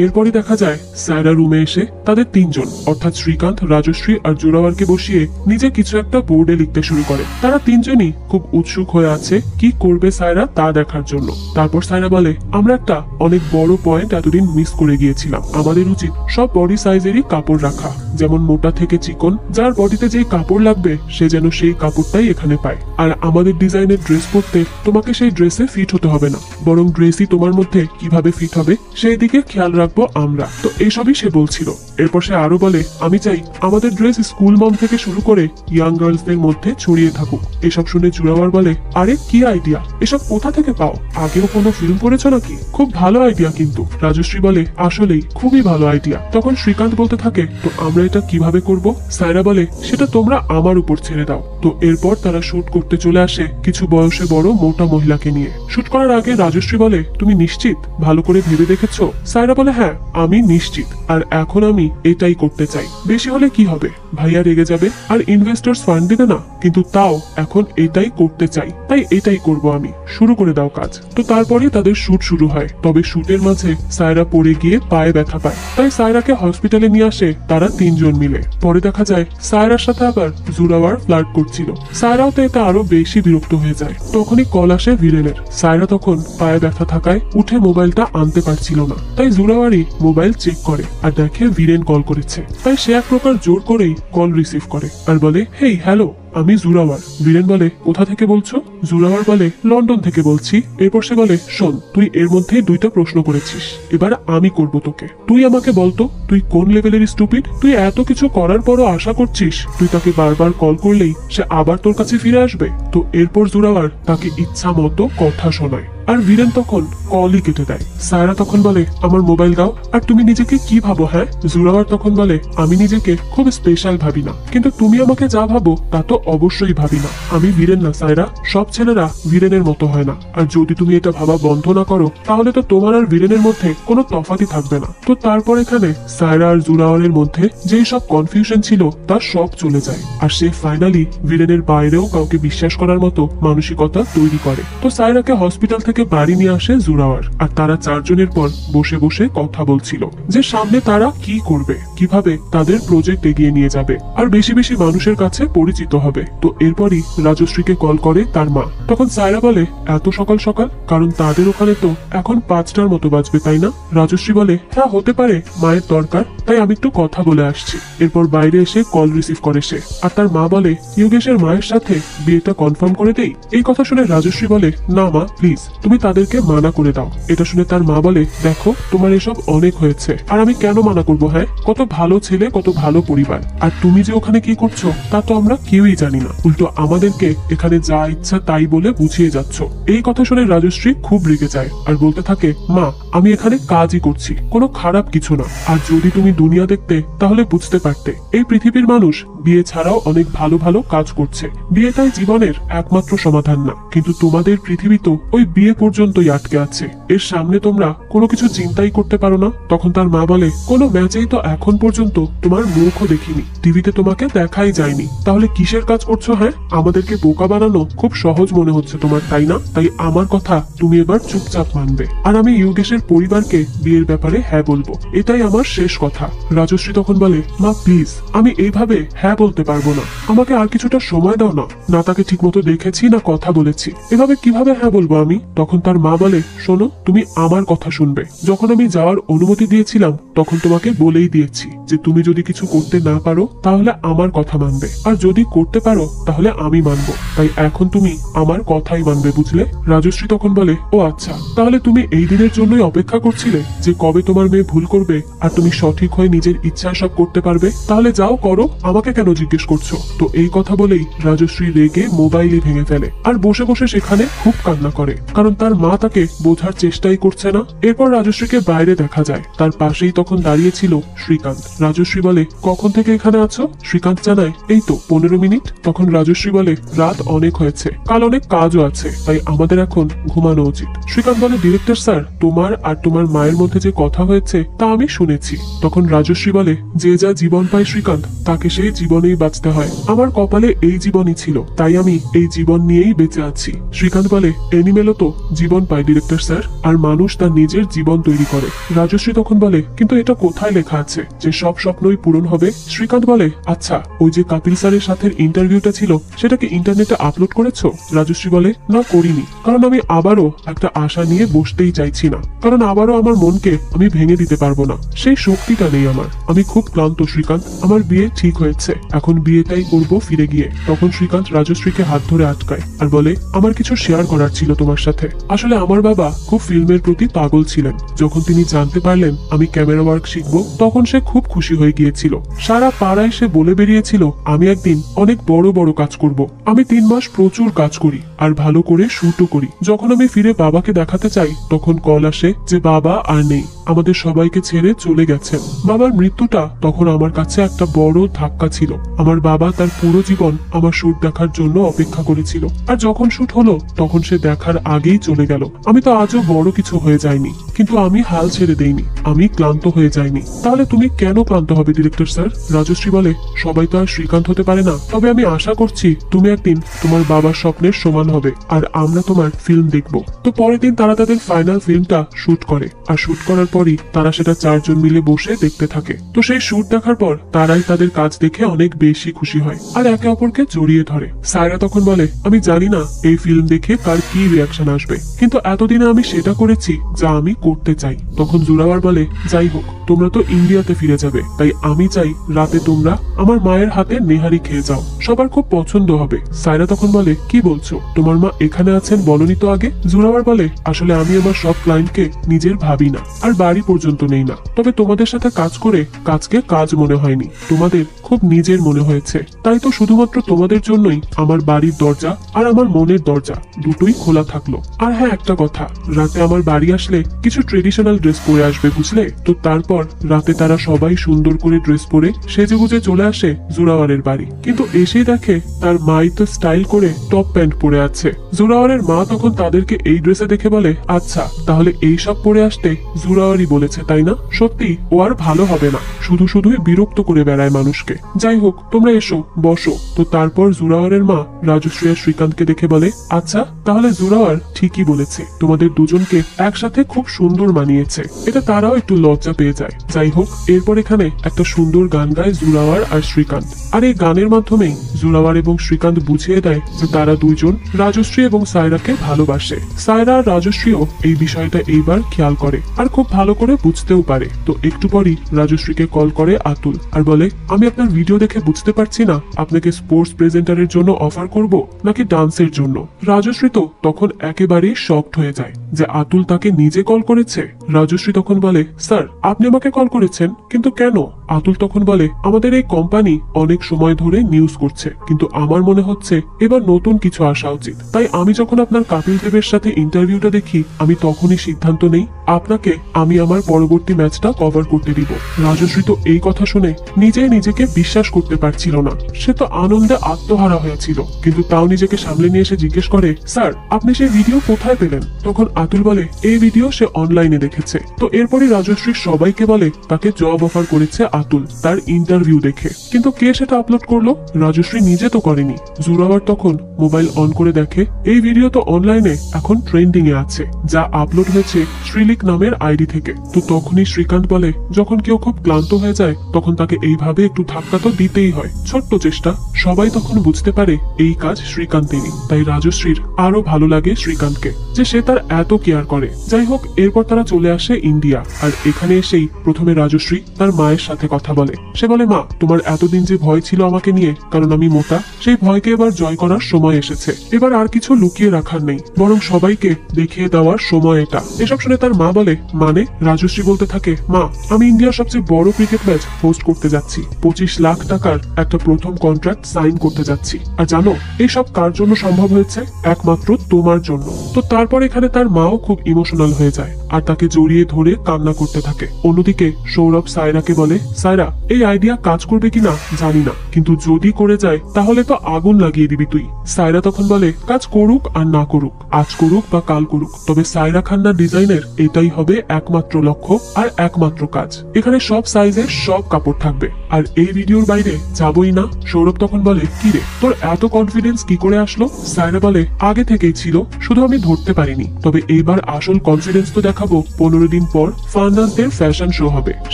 এরপরই দেখা যায় সায়রা রুমে এসে তাদের তিনজন অর্থাৎ শ্রীকান্ত, রাজশ্রী আর জোরাওয়ারকে বসিয়ে নিজে কিছু একটা বোর্ডে লিখতে শুরু করে। তারা তিনজনই খুব উৎসুক হয়ে আছে কি করবে সায়রা তা দেখার জন্য। তারপর সায়রা বলে, আমরা একটা অনেক বড় পয়েন্ট এতদিন মিস করে গিয়েছিলাম, আমাদের উচিত সব বডি সাইজেরই কাপড় রাখা, যেমন মোটা থেকে চিকন, যার বডিতে যেই কাপড় লাগবে সে যেন সেই কাপড়টাই এখানে পায়। আর আমাদের ডিজাইনের ড্রেস পরতে তোমাকে সেই ড্রেসে ফিট হতে হবে না, বরং ড্রেসই তোমার মধ্যে কিভাবে ফিট হবে সেই দিকে খেয়াল রাখবো আমরা। তো এইসবই সে বলছিল। এরপর সে আরো বলে, আমি চাই আমাদের ড্রেস স্কুল মম থেকে শুরু করে ইয়াং গার্লসদের মধ্যে ছড়িয়ে থাকুক। এসব শুনে জোরাওয়ার বলে, আরে কি আইডিয়া, এসব কোথা থেকে পাও? আগেও কোনো ফিল্ম করেছো নাকি? খুব ভালো আইডিয়া কিন্তু। রাজশ্রী বলে, আসলেই খুবই ভালো আইডিয়া। তখন শ্রীকান্ত বলতে থাকে, তো আমরা এটা কিভাবে করব? সায়রা বলে, সেটা তোমরা আমার উপর ছেড়ে দাও। তো এরপর তারা শুট করতে চলে আসে কিছু বয়সে বড় মোটা মহিলাকে নিয়ে। শুট করার আগে রাজশ্রী বলে, তুমি নিশ্চিত? ভালো করে ভেবে দেখেছো? সায়রা বলে, হ্যাঁ আমি নিশ্চিত, আর এখন আমি এটাই করতে চাই। বেশি হলে কি হবে, ভাইয়া রেগে যাবে আর ইনভেস্টর্স ফান্ড দিবে না, কিন্তু তাও এখন এটাই করতে চাই, তাই এটাই করব আমি, শুরু করে দাও কাজ। তো তারপরে তাদের শুট শুরু হয়। তবে শুটের মাঝে সায়রা পড়ে গিয়ে পায়ে ব্যথা পায়, তাই সায়রাকে হসপিটালে নিয়ে আসে তারা তিনজন মিলে। পরে দেখা যায় সায়রার সাথে আবার জোরাওয়ার ফ্লার্ট করছিল। সায়রাও তো এতে আরো বেশি বিরক্ত হয়ে যায়। তখনই কল আসে ভিরেনের। সায়রা তখন পায়ে ব্যথা থাকায় উঠে মোবাইলটা আনতে পারছিল না, তাই জোরাওয়ারই মোবাইল চেক করে আর দেখে ভিরেন কল করেছে, তাই সে এক প্রকার জোর করেই কল রিসিভ করে আর বলে, হেই হ্যালো, আমি জোরাওয়ার। ভিরেন বলে, কোথা থেকে বলছো? জোরাওয়ার বলে, লন্ডন থেকে বলছি। এরপর সে বলে, শোন, তুই এর মধ্যে দুইটা প্রশ্ন করেছিস, এবার আমি করব তোকে। তুই আমাকে বলতো তুই কোন লেভেলের স্টুপিড? তুই এত কিছু করার পরও আশা করছিস তুই তাকে বারবার কল করলেই সে আবার তোর কাছে ফিরে আসবে? তো এরপর জোরাওয়ার তাকে ইচ্ছা মতো কথা শোনায় আর ভিরেন তখন কলই কেটে দেয়। সায়রা তখন বলে, আমার মোবাইল দাও। আর তুমি নিজেকে কি ভাবো? হ্যাঁ? জোরাওয়ার তখন বলে, আমি নিজেকে খুব স্পেশাল ভাবি না, কিন্তু তুমি আমাকে যা ভাবো তা তো অবশ্যই ভাবি না। আমি ভিরেন না সায়রা, সব ছেলেরা ভিরেনের মতো হয় না। আর যদি তুমি এটা ভাবা বন্ধ না করো তাহলে তো তোমার আর ভিরেনের মধ্যে কোনো তফাতই থাকবে না। তো তারপর এখানে সায়রা আর জোরাওয়ারের মধ্যে যে সব কনফিউশন ছিল তা সব চলে যায়, আর সে ফাইনালি ভিরেনের বাইরেও কাউকে বিশ্বাস করার মতো মানসিকতা তৈরি করে। তো সায়রাকে হসপিটাল থেকে বাড়ি নিয়ে আসে জোরাওয়ার, আর তারা চারজনের পর বসে বসে কথা বলছিল যে সামনে তারা কি করবে, কিভাবে তাদের প্রজেক্ট এগিয়ে নিয়ে যাবে আর বেশি বেশি মানুষের কাছে পরিচিত হবে। তো এরপরই রাজশ্রীকে কল করে তার মা। তখন সায়রা বলে, এত সকাল সকাল? কারণ তাদের ওখানে তো এখন 5টার মতো বাজবে, তাই না? রাজশ্রী বলে, হ্যাঁ হতে পারে, মায়ের দরকার, তাই আমি একটু কথা বলে আসছি। এরপর বাইরে এসে কল রিসিভ করে সে, আর তার মা বলে, ইয়োগেশের মায়ের সাথে বিয়েটা কনফার্ম করে দেই। এই কথা শুনে রাজশ্রী বলে, না মা প্লিজ, তুমি তাদেরকে মানা করে দাও। এটা শুনে তার মা বলে, দেখো তোমার এসব অনেক হয়েছে, আর আমি কেন মানা করবো? হ্যাঁ, কত ভালো ছেলে, কত ভালো পরিবার, আর তুমি যে ওখানে কি করছো তা তো আমরা কেউই জানি না, উল্টো আমাদেরকে এখানে যা ইচ্ছা তাই বলে বুঝিয়ে যাচ্ছ। এই কথা শুনে রাজশ্রী খুব রেগে যায় আর বলতে থাকে, মা আমি এখানে কাজই করছি, কোনো খারাপ কিছু না, আর যদি তুমি দুনিয়া দেখতে তাহলে বুঝতে পারতে এই পৃথিবীর মানুষ বিয়ে ছাড়াও অনেক ভালো ভালো কাজ করছে। বিয়েটাই জীবনের একমাত্র সমাধান না, কিন্তু তোমাদের পৃথিবী তো ওই বিয়ে পর্যন্তই আটকে আছে, এর সামনে তোমরা কোনো কিছু চিন্তাই করতে পারো না। তখন তার মা বলে, কোনো ম্যাচেই তো এখন পর্যন্ত তোমার মুখও দেখিনি, টিভিতে তোমাকে দেখাই যায়নি, তাহলে কিসের কাজ করছো? হ্যাঁ, আমাদেরকে বোকা বানানো খুব সহজ মনে হচ্ছে তোমার, তাই না? তাই আমার কথা তুমি এবার চুপচাপ মানবে, আর আমি ইয়োগেশের পরিবারকে বিয়ের ব্যাপারে হ্যাঁ বলবো, এটাই আমার শেষ কথা। রাজশ্রী তখন বলে, মা প্লিজ, আমি এইভাবে হ্যাঁ বলতে পারবো না, আমাকে আর কিছুটা সময় দাও না, না তাকে ঠিক মতো দেখেছি না কথা বলেছি, এভাবে কিভাবে হ্যাঁ বলবো আমি? তখন তখন তার মা বলে, শোনো, তুমি আমার কথা শুনবে। যখন আমি যাওয়ার অনুমতি দিয়েছিলাম তখন তোমাকে বলেই দিয়েছি যে তুমি যদি কিছু করতে না পারো তাহলে আমার কথা মানবে, আর যদি করতে পারো তাহলে আমি মানবো। তাই এখন তুমি আমার কথাই মানবে, বুঝলে? রাজশ্রী তখন বলে, ও আচ্ছা, তাহলে তুমি এই দিনের জন্যই অপেক্ষা করছিলে যে কবে তোমার মেয়ে ভুল করবে আর তুমি সঠিক হয়ে নিজের ইচ্ছায় সব করতে পারবে? তাহলে যাও করো, আমাকে কেন জিজ্ঞেস করছো? তো এই কথা বলেই রাজশ্রী রেগে মোবাইলই ভেঙে ফেলে আর বসে বসে সেখানে খুব কান্না করে, কারণ তার মা তাকে বোঝার চেষ্টাই করছে না। এরপর রাজশ্রীকে বাইরে দেখা যায়, তার পাশেই তখন দাঁড়িয়ে ছিল শ্রীকান্ত। রাজশ্রী বলে, কখন থেকে এখানে আছো? শ্রীকান্ত জানায়, এই তো 15 মিনিট। তখন রাজশ্রী বলে, রাত অনেক হয়েছে, কাল অনেক কাজও আছে, তাই আমাদের এখন ঘুমানো উচিত। শ্রীকান্ত বলে, ডিরেক্টর স্যার, তোমার আর তোমার মায়ের মধ্যে যে কথা হয়েছে তা আমি শুনেছি। তখন রাজশ্রী বলে, যে যা জীবন পায় শ্রীকান্ত, তাকে সেই জীবনেই বাঁচতে হয়। আমার কপালে এই জীবনই ছিল, তাই আমি এই জীবন নিয়েই বেঁচে আছি। শ্রীকান্ত বলে, এনিমেলও তো জীবন পায় ডিরেক্টর স্যার, আর মানুষ তার নিজের জীবন তৈরি করে। রাজশ্রী তখন বলে, কিন্তু এটা কোথায় লেখা আছে যে সব স্বপ্নই পূরণ হবে? শ্রীকান্ত বলে, আচ্ছা, ওই যে কপিল স্যারের সাথে ইন্টারভিউটা ছিল সেটা কি ইন্টারনেটে আপলোড করেছো? রাজশ্রী বলে, না, করিনি, কারণ আমি আবারও একটা আশা নিয়ে বসতেই চাইছি না, কারণ আবারও আমার মনকে আমি ভেঙে দিতে পারবো না, সেই শক্তিটা নেই আমার। আমি খুব ক্লান্ত শ্রীকান্ত, আমার বিয়ে ঠিক হয়েছে, এখন বিয়েটাই করবো ফিরে গিয়ে। তখন শ্রীকান্ত রাজশ্রীকে হাত ধরে আটকায় আর বলে, আমার কিছু শেয়ার করার ছিল তোমার সাথে। আসলে আমার বাবা খুব ফিল্মের প্রতি পাগল ছিলেন। যখন তিনি জানতে পারলেন আমি ক্যামেরা ওয়ার্ক শিখবো তখন সে খুব খুশি হয়ে গিয়েছিল। সারা পাড়ায় সে বলে বেরিয়েছিল আমি একদিন অনেক বড় বড় কাজ করব। আমি 3 মাস প্রচুর কাজ করি আর ভালো করে শুটও করি। যখন আমি ফিরে বাবাকে দেখাতে চাই তখন কল আসে যে বাবা আর নেই, আমাদের সবাইকে ছেড়ে চলে গেছেন। বাবার মৃত্যুটা তখন আমার কাছে একটা বড় ধাক্কা ছিল। আমার বাবা তার পুরো জীবন আমার শুট দেখার জন্য অপেক্ষা করেছিল, আর যখন শুট হলো তখন সে দেখার আগেই চলে গেল। আমি তো আজও বড় কিছু হয়ে যায়নি, কিন্তু আমি হাল ছেড়ে দেইনি, আমি ক্লান্ত হয়ে যাইনি। তাহলে তুমি কেন ক্লান্ত হবে ডিরেক্টর স্যার? রাজশ্রী বলে, সবাই তো আর শ্রীকান্ত হতে পারে না, তবে আমি আশা করছি তুমি একদিন তোমার বাবার স্বপ্নের সমান হবে আর আমরা তোমার ফিল্ম দেখবো। তো পরের দিন তারা তাদের ফাইনাল ফিল্মটা শুট করে, আর শুট করার পরই তারা সেটা 4 জন মিলে বসে দেখতে থাকে। তো সেই শুট দেখার পর তারাই তাদের কাজ দেখে অনেক বেশি খুশি হয় আর একে অপরকে জড়িয়ে ধরে। সায়রা তখন বলে, আমি জানি না এই ফিল্ম দেখে কার কি রিয়াকশন আসবে, কিন্তু এতদিনে আমি সেটা করেছি যা আমি করতে চাই। তখন জোরাওয়ার বলে, যাই হোক, তোমরা তো ইন্ডিয়াতে ফিরে যাবে, তাই আমি চাই রাতে তোমরা আমার মায়ের হাতে নেহারি খেয়ে যাও, সবার খুব পছন্দ হবে। সায়রা তখন বলে, কি বলছো, তোমার মা এখানে আছেন বলনি তো আগে? জোরাওয়ার বলে, আসলে আমি আমার সব ক্লায়েন্টকে নিজের ভাবি না আর বাড়ি পর্যন্ত নেই না, তবে তোমাদের সাথে কাজ করে কাজকে কাজ মনে হয়নি, তোমাদের খুব নিজের মনে হয়েছে, তাই তো শুধুমাত্র তোমাদের জন্যই আমার বাড়ির দরজা আর আমার মনের দরজা দুটোই খোলা থাকলো। আর হ্যাঁ, একটা কথা, রাতে আমার বাড়ি আসলে কিছু ট্রেডিশনাল ড্রেস পরে আসবে, বুঝলে? তো তারপর রাতে তারা সবাই সুন্দর করে ড্রেস পরে সেজেগুজে চলে আসে জোরাওয়ারের বাড়ি, কিন্তু এসে দেখে তার মাই তো স্টাইল করে টপ প্যান্ট পরে আছে। জোরাওয়ারের মা তখন তাদেরকে এই ড্রেসে দেখে বলে, আচ্ছা, তাহলে এই সব পরে আসতে জোরাওয়ারই বলেছে, তাই না? সত্যি ও আর ভালো হবে না, শুধু শুধুই বিরক্ত করে বেড়ায় মানুষকে। যাই হোক, তোমরা এসো, বসো। তো তারপর জোরাওয়ারের মা রাজশ্রী আর শ্রীকান্তকে দেখে বলে, আচ্ছা, তাহলে জোরাওয়ার ঠিকই বলেছে, তোমাদের দুজনকে একসাথে খুব সুন্দর মানিয়েছে। এটা তারাও একটু লজ্জা পেয়ে যায়। যাই হোক, এরপর এখানে একটা সুন্দর গান গায় জোরাওয়ার আর শ্রীকান্ত, আর এই গানের মাধ্যমেই জোরাওয়ার এবং শ্রীকান্ত বুঝিয়ে দেয় যে তারা দুইজন রাজশ্রী এবং সায়রাকে ভালোবাসে। সায়রা আর রাজশ্রীও এই বিষয়টা এইবার খেয়াল করে আর খুব ভালো করে বুঝতেও পারে। তো একটু পরই রাজশ্রীকে কল করে আতুল আর বলে, আমি আপনার ভিডিও দেখে বুঝতে পারছি না আপনাকে স্পোর্টস প্রেজেন্টারের জন্য অফার করব নাকি ডান্সের জন্য। রাজশ্রী তো তখন একেবারেই শকড হয়ে যায় যে আতুল তাকে নিজে কল করেছে। রাজশ্রী তখন বলে, স্যার, আপনি আমাকে কল করেছেন, কিন্তু কেন? আতুল তখন বলে, আমাদের এই কোম্পানি অনেক সময় ধরে নিউজ করছে, কিন্তু আমার মনে হচ্ছে এবার নতুন কিছু আসা উচিত, তাই আমি যখন আপনার কপিল দেবের সাথে ইন্টারভিউটা দেখি আমি তখনই সিদ্ধান্ত নেই আপনাকে আমি আমার পরবর্তী ম্যাচটা কভার করতে দিব। রাজশ্রী তো এই কথা শুনে নিজেই নিজেকে বিশ্বাস করতে পারছিল না। সে তো আনন্দে আত্মহারা হয়েছিল, কিন্তু তাও নিজেকে সামলে নিয়ে এসে জিজ্ঞেস করে, স্যার, আপনি সেই ভিডিও কোথায় পেলেন? তখন আতুল বলে, এই ভিডিও সে অনলাইনে দেখেছে। তো এরপরই রাজশ্রী সবাইকে বলে তাকে জব অফার করেছে আতুল তার ইন্টারভিউ দেখে, কিন্তু কে সেটা আপলোড করলো? রাজশ্রী নিজে তো করেনি। জোরাওয়ার তখন মোবাইল অন করে দেখে এই ভিডিও তো অনলাইনে এখন ট্রেন্ডিং এ আছে, যা আপলোড হয়েছে শ্রীলেখা ফেক নামের আইডি থেকে। তো তখনই শ্রীকান্ত বলে যখন কেউ খুব ক্লান্ত হয়ে যায় তখন তাকে এইভাবে একটু ধাক্কা তো দিতেই হয়, ছোট্ট চেষ্টা। সবাই তখন বুঝতে পারে এই কাজ শ্রীকান্তেরই। তাই রাজশ্রীর আরো ভালো লাগে শ্রীকান্তকে, যে সে তার এত কেয়ার করে। যাই হোক, এরপর তারা চলে আসে ইন্ডিয়া। আর এখানে এসেই প্রথমে রাজশ্রী তার মায়ের সাথে কথা বলে। সে বলে, মা, তোমার এতদিন যে ভয় ছিল আমাকে নিয়ে কারণ আমি মোটা, সেই ভয়কে এবার জয় করার সময় এসেছে। এবার আর কিছু লুকিয়ে রাখার নেই, বরং সবাইকে দেখিয়ে দেওয়ার সময় এটা। এসব শুনে তার মা বলে, মানে? রাজশ্রী বলতে থাকে, মা, আমি ইন্ডিয়ার সবচেয়ে বড় ক্রিকেট ম্যাচ হোস্ট করতে যাচ্ছি, 25 লাখ টাকার একটা প্রথম কন্ট্রাক্ট সাইন করতে যাচ্ছি। আর জানো এই সব কার জন্য সম্ভব হয়েছে? একমাত্র তোমার জন্য। তো তারপর এখানে তার মাও খুব ইমোশনাল হয়ে যায় আর তাকে জড়িয়ে ধরে কান্না করতে থাকে। অন্যদিকে সৌরভ সায়রাকে বলে, সায়রা, এই আইডিয়া কাজ করবে কিনা জানি না, কিন্তু যদি করে যায় তাহলে তো আগুন লাগিয়ে দিবি তুই। সায়রা তখন বলে, কাজ করুক আর না করুক, আজ করুক বা কাল করুক, তবে সায়রা খান্নার ডিজাইনের এটাই হবে একমাত্র লক্ষ্য আর একমাত্র কাজ। এখানে সব সাইজের সব কাপড় থাকবে আর এই ভিডিওর বাইরে যাবই না। সৌরভ তখন বলে, কি রে, তোর এত কনফিডেন্স কি করে আসলো? সায়রা বলে, আগে থেকেই ছিল, শুধু আমি ধরতে পারিনি। তবে এইবার আসল কনফিডেন্স তো দেখাবো 15 দিন পর ফান্ডাসদের ফ্যাশন শো হবে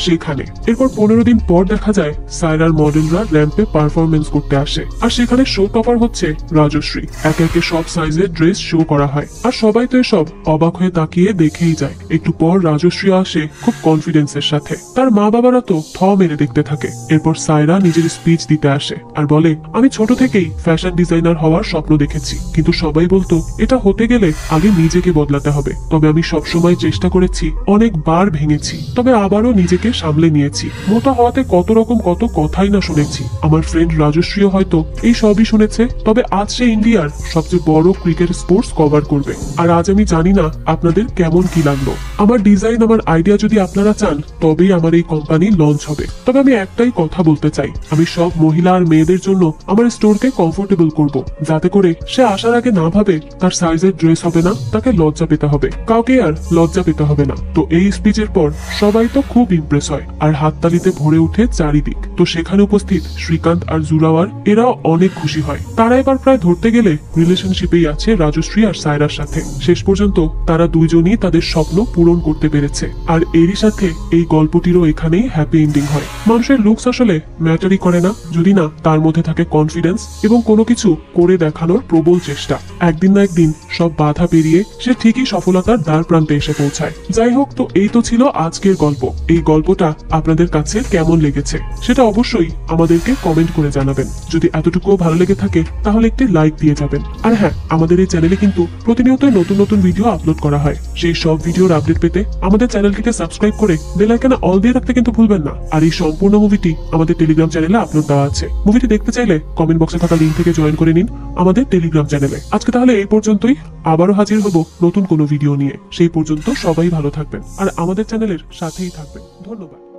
সেখানে। এরপর 15 দিন পর দেখা যায় সায়রার মডেলরা র্যাম্পে পারফরমেন্স করতে আসে আর সেখানে শো টপার হচ্ছে রাজশ্রী। একে একে সব সাইজের ড্রেস শো করা হয় আর সবাই তো এসব অবাক হয়ে তাকিয়ে দেখেই যায়। একটু পর রাজশ্রী আসে খুব কনফিডেন্সের সাথে, তার মা বাবারা তো থ মেরে দেখতে থাকে। এরপর সায়রা নিজের স্পিচ দিতে আসে আর বলে, আমি ছোট থেকেই ফ্যাশন ডিজাইনার হওয়ার স্বপ্ন দেখেছি, কিন্তু সবাই বলতো এটা হতে গেলে আগে নিজেকে বদলাতে হবে। তবে আমি সবসময় চেষ্টা করেছি, অনেকবার ভেঙেছি, তবে আবারও নিজেকে সামলে নিয়েছি। মোটা হওয়াতে কত রকম কত কথাই না শুনেছি। আমার ফ্রেন্ড রাজশ্রীও হয়তো এই সবই শুনেছে। তবে আজ সে ইন্ডিয়ার সবচেয়ে বড় ক্রিকেট স্পোর্টস কভার করবে। আর আজ আমি জানি না আপনাদের কেমন কি লাগলো। আমার ডিজাইন, আমার আইডিয়া যদি আপনারা চান তবেই আমার এই কোম্পানি লঞ্চ হবে। তবে আমি একটাই কথা বলতে চাই, আমি সব মহিলা আর মেয়েদের জন্য আমার স্টোরকে কমফোর্টেবল করব, যাতে করে সে আসার আগে না ভাবে তার সাইজের ড্রেস হবে না, তাকে লজ্জা পেতে হবে, কাউকে আর লজ্জা পেতে হবে না। তো এই স্পিচের পর সবাই তো খুব ইমপ্রেস হয় আর হাততালিতে ভরে ওঠে চারিদিক। তো সেখানে উপস্থিত শ্রীকান্ত আর জুরাওয়ার এরাও অনেক খুশি হয়। তারা এবার প্রায় ধরতে গেলে রিলেশনশিপেই আছে রাজশ্রী আর সায়রার সাথে। শেষ পর্যন্ত তারা দুইজনই তাদের স্বপ্ন পূরণ করতে পেরেছে। আর এরই সাথে এই গল্পটিরও এখানেই হ্যাপি এন্ডিং হয়। মানুষের লুকস আসলে ম্যাটারই করে না, যদি না তার মধ্যে থাকে কনফিডেন্স এবং কোনো কিছু করে দেখানোর প্রবল চেষ্টা। একদিন না একদিন সব বাধা পেরিয়ে সে ঠিকই সফলতার দ্বার প্রান্তে এসে পৌঁছায়। যাই হোক, তো এই তো ছিল আজকের গল্প। এই গল্পটা আপনাদের কাছে কেমন লেগেছে সেটা অবশ্যই আমাদেরকে কমেন্ট করে জানাবেন। যদি এতটুকুও ভালো লেগে থাকে তাহলে একটি লাইক দিয়ে যাবেন। আর হ্যাঁ, আমাদের এই চ্যানেলে কিন্তু প্রতিনিয়ত নতুন নতুন ভিডিও আপলোড করা হয়। সেই সব ভিডিওর আপডেট পেতে আমাদের চ্যানেলটিকে সাবস্ক্রাইব করে বেল আইকনে অল দিয়ে রাখতে কিন্তু ভুলবেন না। আর এই সম্পূর্ণ মুভিটি আমাদের টেলিগ্রাম চ্যানেলে আপলোড দেওয়া আছে। মুভিটি দেখতে চাইলে কমেন্ট বক্সে থাকা লিংক থেকে জয়েন করে নিন আমাদের টেলিগ্রাম চ্যানেলে। আজকে তাহলে এই পর্যন্তই, আবারও হাজির হব নতুন কোনো ভিডিও নিয়ে। সেই পর্যন্ত সবাই ভালো থাকবেন আর আমাদের চ্যানেলের সাথেই থাকবেন। ধন্যবাদ।